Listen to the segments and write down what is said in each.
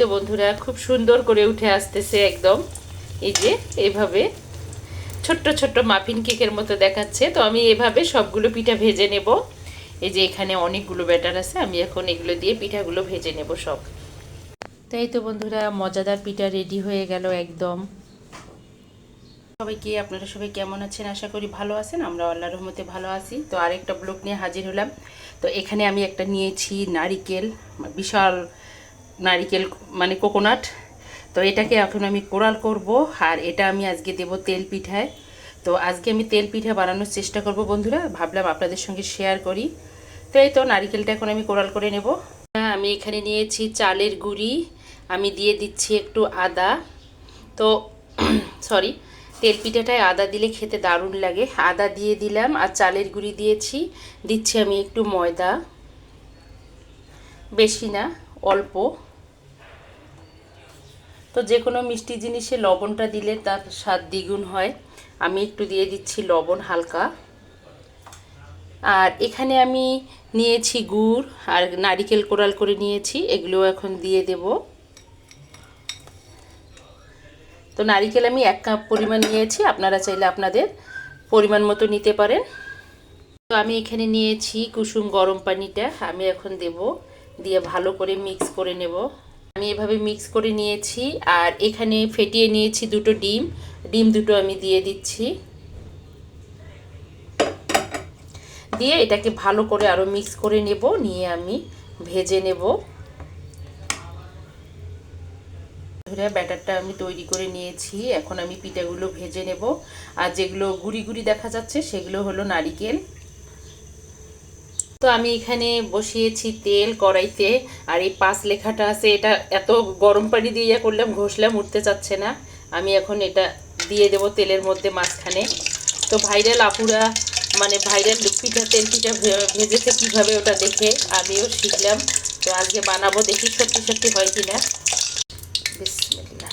তো বন্ধুরা খুব সুন্দর করে উঠে আসতেছে একদম। এই যে এইভাবে ছোট্ট ছোট্ট মাফিন কেকের মতো দেখাচ্ছে। তো আমি এভাবে সবগুলো পিঠা ভেজে নেব। এই যে এখানে অনেকগুলো ব্যাটার আছে, আমি এখন এগুলো দিয়ে পিঠাগুলো ভেজে নেব সব। তাই তো বন্ধুরা মজাদার পিঠা রেডি হয়ে গেল একদম। সবাইকে, আপনারা সবাই কেমন আছেন? আশা করি ভালো আছেন। আমরা আল্লাহর রহমতে ভালো আছি। তো আরেকটা ব্লগ নিয়ে হাজির হলাম। তো এখানে আমি একটা নিয়েছি নারিকেল, বিশাল নারিকেল মানে কোকোনাট। তো এটাকে এখন আমি কোরাল করব, আর এটা আমি আজকে দেব তেল পিঠায়। তো আজকে আমি তেল পিঠা বানানোর চেষ্টা করব বন্ধুরা, ভাবলাম আপনাদের সঙ্গে শেয়ার করি। তো এই তো নারিকেলটা এখন আমি কোরাল করে নেব। আমি এখানে নিয়েছি চালের গুঁড়ি, আমি দিয়ে দিচ্ছি একটু আদা। তো সরি, তেল পিঠাটায় আদা দিলে খেতে দারুণ লাগে। আদা দিয়ে দিলাম আর চালের গুঁড়ি দিচ্ছি আমি একটু ময়দা, বেশি না, অল্প। তো যে কোনো মিষ্টি জিনিসে লবণটা দিলে তার স্বাদ দ্বিগুণ হয়। আমি একটু দিয়ে দিচ্ছি লবণ হালকা। আর এখানে আমি নিয়েছি গুড় আর নারিকেল কোরাল করে নিয়েছি, এগুলো এখন দিয়ে দেব। তো নারিকেল আমি 1 কাপ পরিমাণ নিয়েছি, আপনারা চাইলে আপনাদের পরিমাণ মতো নিতে পারেন। তো আমি এখানে নিয়েছি কুসুম গরম পানিটা, আমি এখন দেব, দিয়ে ভালো করে মিক্স করে নেব। আমি এভাবে মিক্স করে নিয়েছি। আর এখানে ফেটিয়ে নিয়েছি দুটো ডিম দুটো আমি দিয়ে দিচ্ছি। দিয়ে এটাকে ভালো করে আরও মিক্স করে নেব, নিয়ে আমি ভেজে নেব। ব্যাটারটা আমি তৈরি করে নিয়েছি, এখন আমি পিঠাগুলো ভেজে নেব। আর যেগুলো গুঁড়ি গুঁড়ি দেখা যাচ্ছে সেগুলো হলো নারিকেল। তো আমি এখানে বসিয়েছি তেল কড়াইতে। আর এই 5 লেখাটা আছে, এটা এত গরম পানি দিয়ে ইয়ে করলাম, ঘষলাম, উঠতে চাচ্ছে না। আমি এখন এটা দিয়ে দেব তেলের মধ্যে মাঝখানে। তো ভাইরাল আপুরা মানে ভাইরাল পিঠা তেল পিঠা ভেজেছে কীভাবে, ওটা দেখে আমিও শিখলাম। তো আজকে বানাবো, দেখি সত্যি সত্যি হয় কিনা। বিসমিল্লাহ।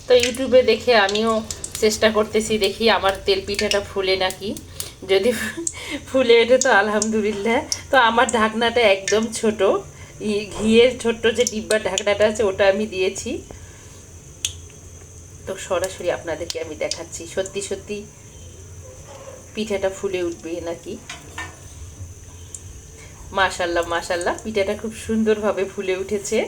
তো ইউটিউবে দেখে আমিও চেষ্টা করতেছি, দেখি আমার তেল পিঠাটা ফুলে নাকি। যদি ফুলে এটা তো আলহামদুলিল্লাহ। তো আমার ঢাকনাটা একদম ছোট, ঘিয়ের ছোট্ট যে ডিব্বার ঢাকনাটা আছে ওটা আমি দিয়েছি। তো সরাসরি আপনাদেরকে আমি দেখাচ্ছি সত্যি সত্যি পিঠাটা ফুলে উঠবে নাকি। মাশাল্লাহ মাশাল্লাহ, পিঠাটা খুব সুন্দরভাবে ফুলে উঠেছে।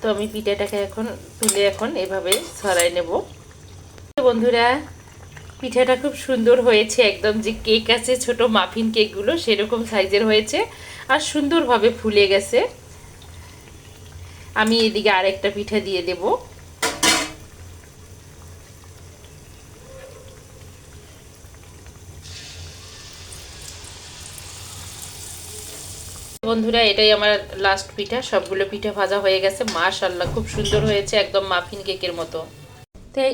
তো আমি পিঠাটাকে এখন তুলে এখন এভাবে ছড়াই নেব। বন্ধুরা পিঠাটা খুব সুন্দর হয়েছে, একদম যে কেক আছে ছোট মাফিন কেকগুলো সেরকম সাইজের হয়েছে আর সুন্দরভাবে ফুলে গেছে। আমি এদিকে আরেকটা পিঠা দিয়ে দেব। বন্ধুরা এটাই আমার লাস্ট পিঠা, সবগুলো পিঠা ভাজা হয়ে গেছে। মাশাআল্লাহ খুব সুন্দর হয়েছে, একদম মাফিন কেকের মতো। তাই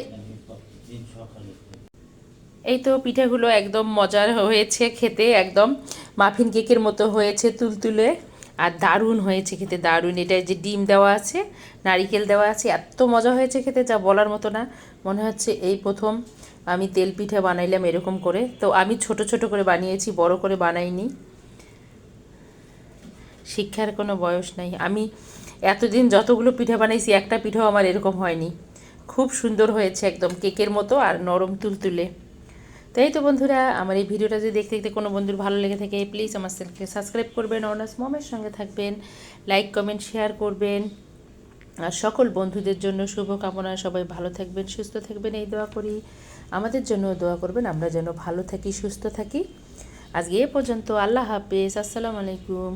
এই তো পিঠাগুলো একদম মজার হয়েছে খেতে, একদম মাফিন কেকের মতো হয়েছে তুলতুলে। আর দারুণ হয়েছে খেতে, দারুণ। এটা যে ডিম দেওয়া আছে, নারিকেল দেওয়া আছে, এত মজা হয়েছে খেতে যা বলার মতো না। মনে হচ্ছে এই প্রথম আমি তেল পিঠা বানাইলাম এরকম করে। তো আমি ছোট ছোট করে বানিয়েছি, বড় করে বানাইনি। শিক্ষার কোনো বয়স নাই। আমি এতদিন যতগুলো পিঠা বানাইছি একটা পিঠাও আমার এরকম হয়নি। খুব সুন্দর হয়েছে, একদম কেকের মতো আর নরম তুলতুলে। তাই তো বন্ধুরা, আমার এই ভিডিওটা যদি দেখতে দেখতে কোনো বন্ধুর ভালো লেগে থাকে প্লিজ আমার চ্যানেলকে সাবস্ক্রাইব করবেন, অনার্স মমের সঙ্গে থাকবেন, লাইক কমেন্ট শেয়ার করবেন। আর সকল বন্ধুদের জন্য শুভকামনা, সবাই ভালো থাকবেন, সুস্থ থাকবেন এই দোয়া করি। আমাদের জন্য দোয়া করবেন, আমরা যেন ভালো থাকি, সুস্থ থাকি। আজকে এ পর্যন্ত। আল্লাহ হাফেজ, আসসালামু আলাইকুম।